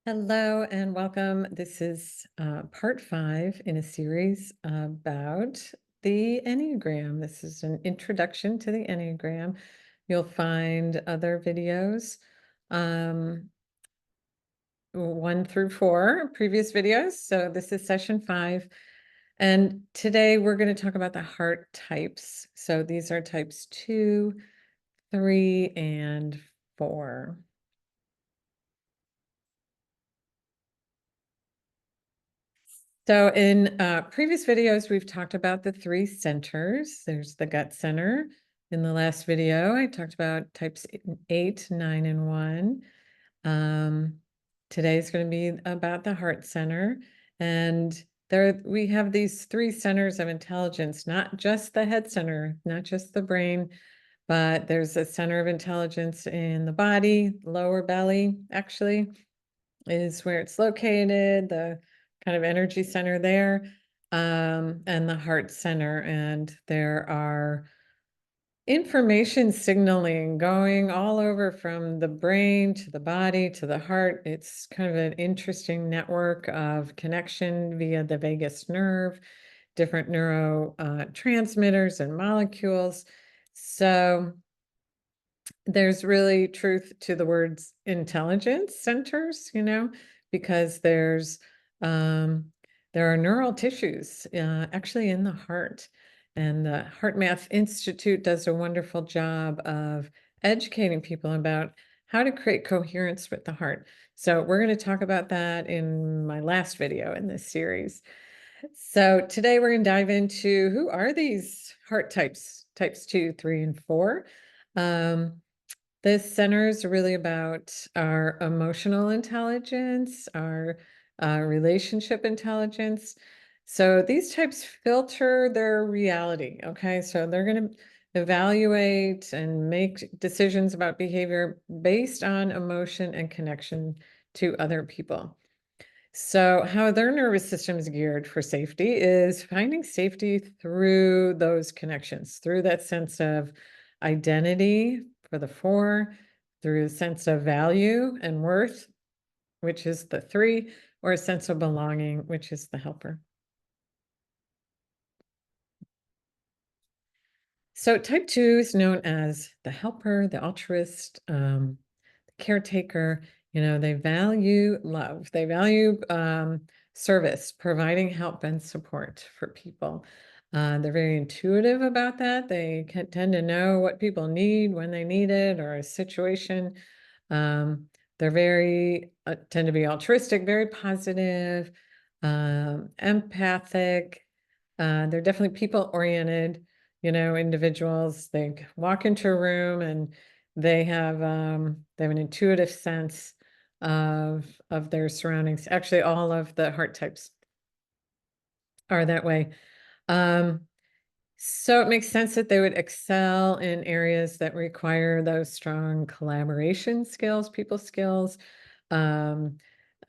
Hello and welcome. This is part 5 in a series about the Enneagram. This is an introduction to the Enneagram. You'll find other videos, 1 through 4 previous videos. So this is session 5. And today we're going to talk about the heart types. So these are types 2, 3, and 4. So in previous videos, we've talked about the 3 centers. There's the gut center. In the last video, I talked about types 8, 9, and 1. Today is going to be about the heart center. And there we have these 3 centers of intelligence, not just the head center, not just the brain, but there's a center of intelligence in the body, lower belly, actually, is where it's located, the kind of energy center there, and the heart center. And there are information signaling going all over from the brain to the body to the heart. It's kind of an interesting network of connection via the vagus nerve, different neurotransmitters and molecules. So there's really truth to the words intelligence centers, because there are neural tissues actually in the heart. And the Heart Math Institute does a wonderful job of educating people about how to create coherence with the heart. So we're going to talk about that in my last video in this series. So today we're going to dive into who are these heart types 2, 3, and 4. This center is really about our emotional intelligence, our relationship intelligence. So these types filter their reality, okay? So they're going to evaluate and make decisions about behavior based on emotion and connection to other people. So how their nervous system is geared for safety is finding safety through those connections, through that sense of identity for the 4, through a sense of value and worth, which is the 3, or a sense of belonging, which is the helper. So type 2 is known as the helper, the altruist, the caretaker. They value love. They value service, providing help and support for people. They're very intuitive about that. They tend to know what people need when they need it, or a situation. They're very tend to be altruistic, very positive, empathic. They're definitely people-oriented, individuals. They walk into a room and they have an intuitive sense of their surroundings. Actually, all of the heart types are that way. So it makes sense that they would excel in areas that require those strong collaboration skills, people skills, um,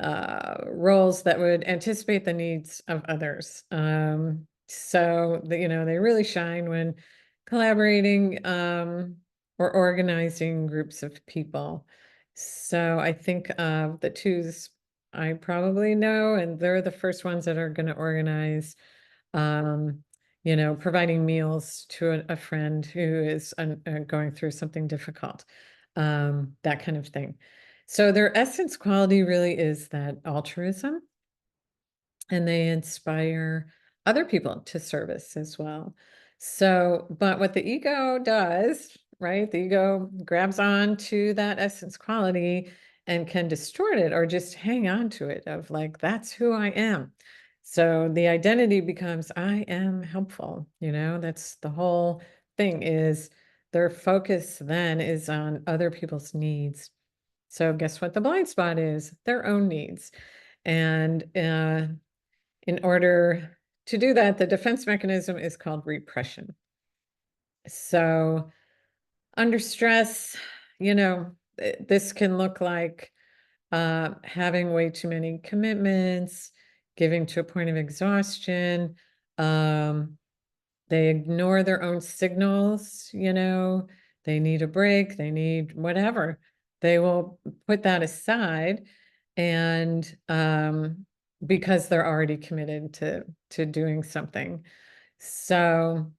roles that would anticipate the needs of others. So they really shine when collaborating or organizing groups of people. So I think of the 2s I probably know, and they're the first ones that are going to organize, providing meals to a friend who is going through something difficult, that kind of thing. So their essence quality really is that altruism, and they inspire other people to service as well. So, but what the ego does, right? The ego grabs on to that essence quality and can distort it or just hang on to it of like, that's who I am. So the identity becomes, I am helpful. That's the whole thing, is their focus then is on other people's needs. So guess what the blind spot is? Their own needs. And in order to do that, the defense mechanism is called repression. So under stress, this can look like having way too many commitments, giving to a point of exhaustion. They ignore their own signals, they need a break, they need whatever. They will put that aside and because they're already committed to doing something. So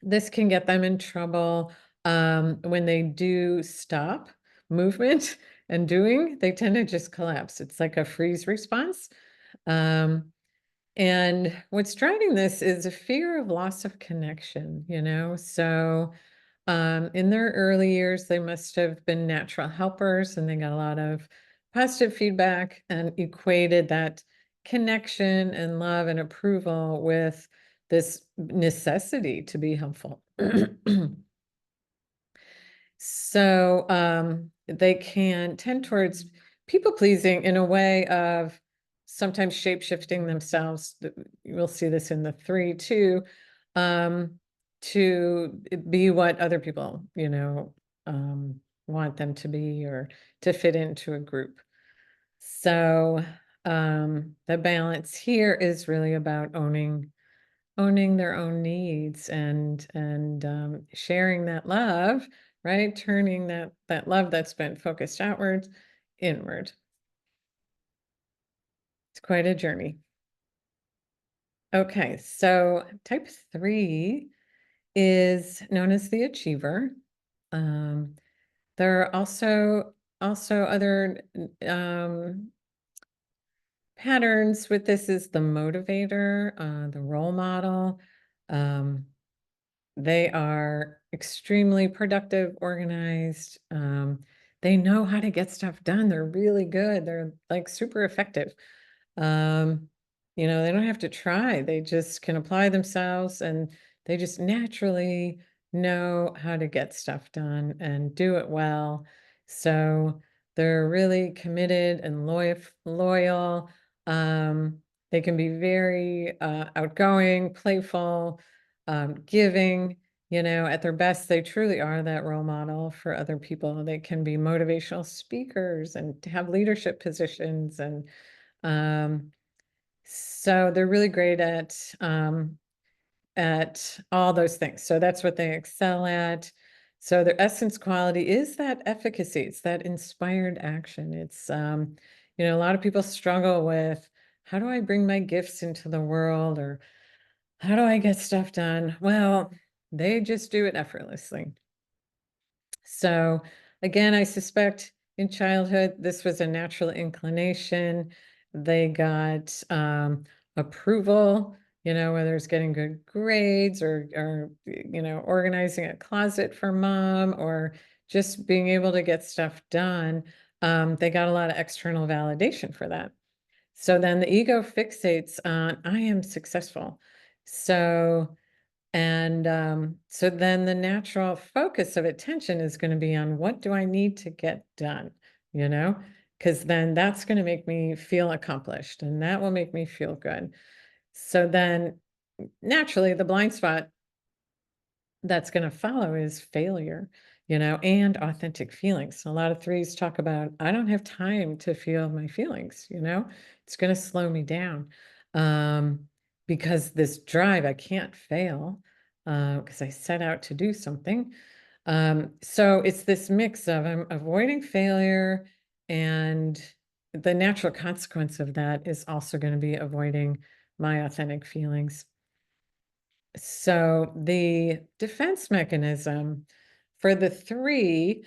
this can get them in trouble when they do stop movement and doing, they tend to just collapse. It's like a freeze response. Um, and what's driving this is a fear of loss of connection, you know? So in their early years, they must have been natural helpers and they got a lot of positive feedback and equated that connection and love and approval with this necessity to be helpful. So they can tend towards people pleasing in a way of sometimes shape shifting themselves. We'll see this in the 3 too, to be what other people, want them to be or to fit into a group. So the balance here is really about owning their own needs and sharing that love, right? Turning that love that's been focused outwards inward. It's quite a journey. Okay, so type 3 is known as the achiever. Um, there are also other patterns with this is the motivator, the role model. Um, They are extremely productive, organized. They know how to get stuff done. They're really good. They're like super effective. Um, they don't have to try. They just can apply themselves and they just naturally know how to get stuff done and do it well. So they're really committed and loyal. They can be very outgoing, playful, giving. At their best, they truly are that role model for other people. They can be motivational speakers and have leadership positions and um, so they're really great at all those things. So that's what they excel at. So their essence quality is that efficacy. It's that inspired action. It's a lot of people struggle with how do I bring my gifts into the world or how do I get stuff done? Well, they just do it effortlessly. So again, I suspect in childhood, this was a natural inclination. They got approval, whether it's getting good grades or organizing a closet for mom or just being able to get stuff done. They got a lot of external validation for that. So then the ego fixates on, I am successful. So then the natural focus of attention is going to be on what do I need to get done, because then that's going to make me feel accomplished and that will make me feel good. So then naturally the blind spot that's going to follow is failure, and authentic feelings. A lot of 3s talk about, I don't have time to feel my feelings, it's going to slow me down. Because this drive, I can't fail, because I set out to do something. So it's this mix of I'm avoiding failure, and the natural consequence of that is also going to be avoiding my authentic feelings. So the defense mechanism for the 3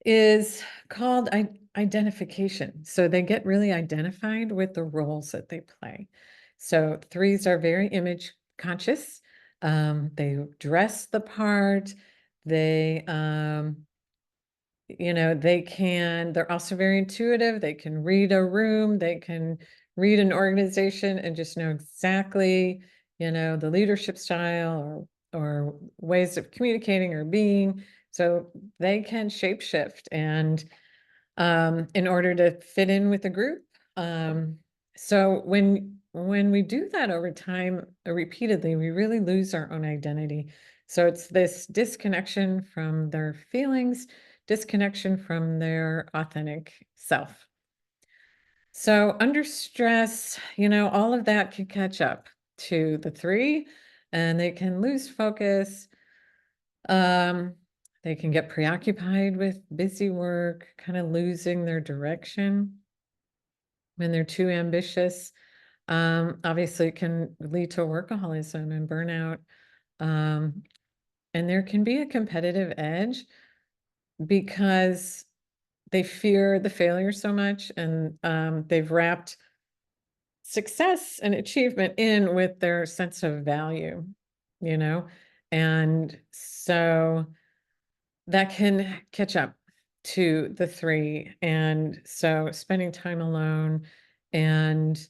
is called identification. So they get really identified with the roles that they play. So 3s are very image conscious. They dress the part. They they're also very intuitive. They can read a room, they can read an organization and just know exactly, the leadership style or ways of communicating or being. So they can shapeshift and in order to fit in with the group. So when we do that over time, repeatedly, we really lose our own identity. So it's this disconnection from their feelings, disconnection from their authentic self. So under stress, all of that can catch up to the 3 and they can lose focus. They They can get preoccupied with busy work, kind of losing their direction when they're too ambitious. Obviously, it can lead to workaholism and burnout. Um, and there can be a competitive edge because they fear the failure so much, and they've wrapped success and achievement in with their sense of value, you know? And so that can catch up to the 3. And so spending time alone and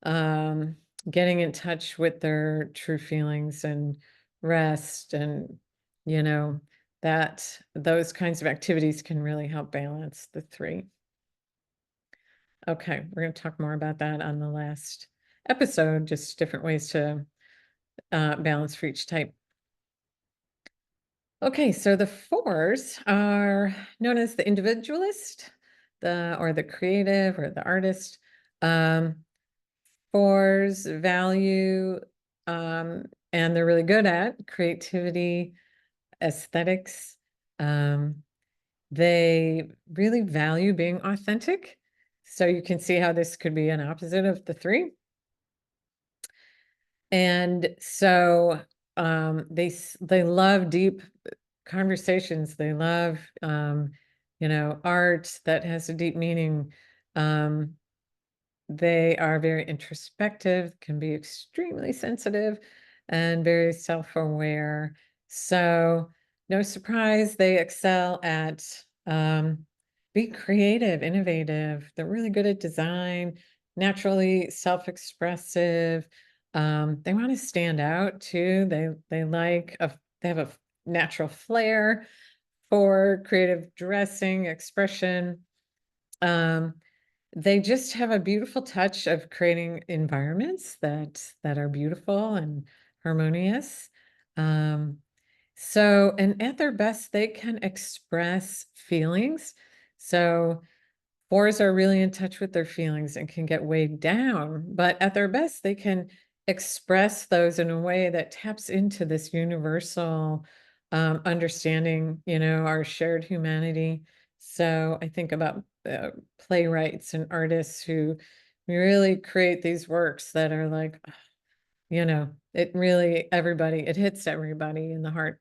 um, getting in touch with their true feelings and rest and, you know, that those kinds of activities can really help balance the 3. Okay, we're going to talk more about that on the last episode, just different ways to balance for each type. Okay, so the 4s are known as the individualist, or the creative or the artist. 4s value and they're really good at creativity, aesthetics. They really value being authentic. So you can see how this could be an opposite of the 3. And so they love deep conversations. They love art that has a deep meaning. Um, they are very introspective, can be extremely sensitive, and very self-aware. So, no surprise, they excel at being creative, innovative. They're really good at design, naturally self-expressive. They want to stand out too. They have a natural flair for creative dressing, expression. Um, they just have a beautiful touch of creating environments that are beautiful and harmonious. Um, and at their best, they can express feelings. So 4s are really in touch with their feelings and can get weighed down, but at their best, they can express those in a way that taps into this universal understanding, our shared humanity. So I think about playwrights and artists who really create these works that are like, it hits everybody in the heart.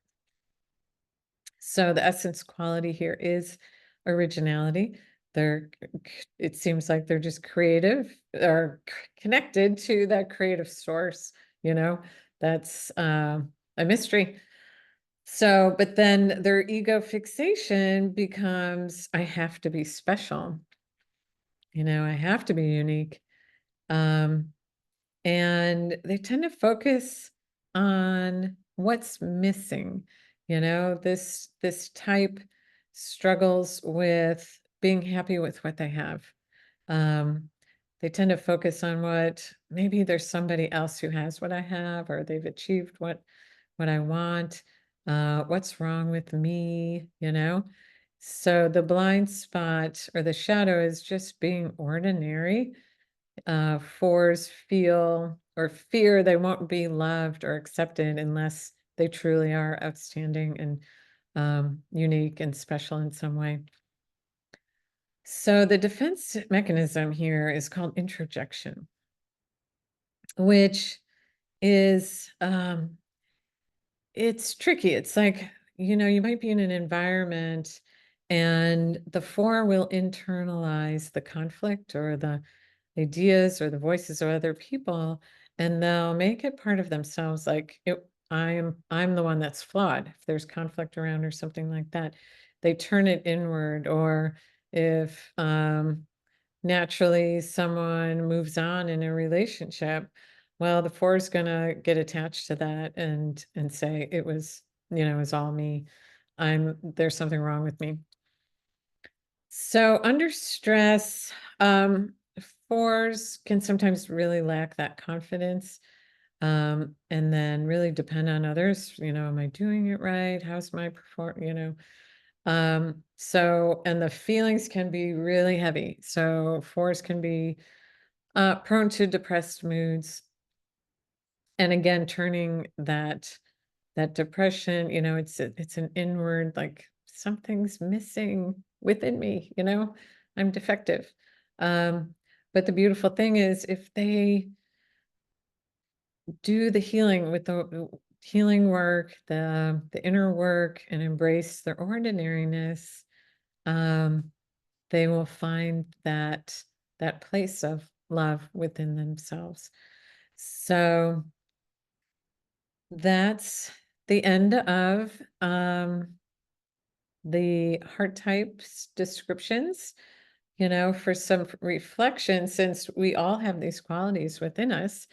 So the essence quality here is originality. It seems like they're just creative or connected to that creative source, you know, that's a mystery. So, but then their ego fixation becomes, I have to be special, I have to be unique. Um, and they tend to focus on what's missing. This type struggles with being happy with what they have. um, they tend to focus on what maybe there's somebody else who has what I have, or they've achieved what I want. What's wrong with me, so the blind spot or the shadow is just being ordinary. 4s feel or fear they won't be loved or accepted unless they truly are outstanding and unique and special in some way. So the defense mechanism here is called introjection, which is it's tricky. It's like, you might be in an environment and the 4 will internalize the conflict or the ideas or the voices of other people, and they'll make it part of themselves. Like I'm the one that's flawed. If there's conflict around or something like that, they turn it inward. Or if naturally someone moves on in a relationship, well, the 4 is gonna get attached to that and say it was, it was all me. There's something wrong with me. So under stress, 4s can sometimes really lack that confidence, and then really depend on others. Am I doing it right? How's my perform? And the feelings can be really heavy. So 4s can be prone to depressed moods, and again, turning that that depression, it's an inward, like something's missing within me, I'm defective. Um, but the beautiful thing is if they do the healing with the healing work, the inner work, and embrace their ordinariness, um, they will find that place of love within themselves. So that's the end of the heart types descriptions. For some reflection, since we all have these qualities within us,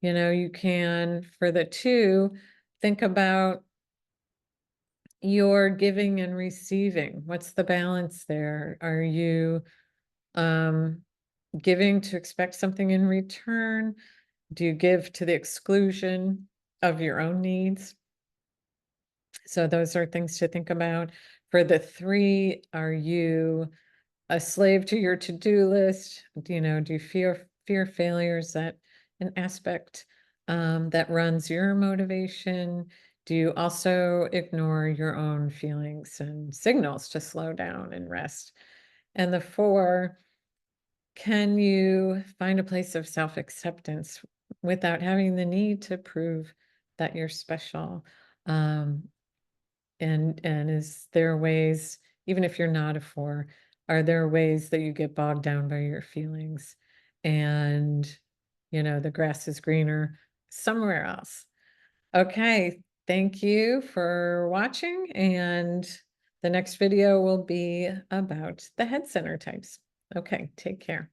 you can, for the two, think about your giving and receiving. What's the balance there? Are you um, giving to expect something in return? Do you give to the exclusion of your own needs? So those are things to think about. For the three, are you a slave to your to-do list? Do you fear failure? Is that an aspect that runs your motivation? Do you also ignore your own feelings and signals to slow down and rest? And the four, can you find a place of self-acceptance without having the need to prove that you're special? Um, and is there ways, even if you're not a four, are there ways that you get bogged down by your feelings and, the grass is greener somewhere else? Okay, thank you for watching, and the next video will be about the head center types. Okay, take care.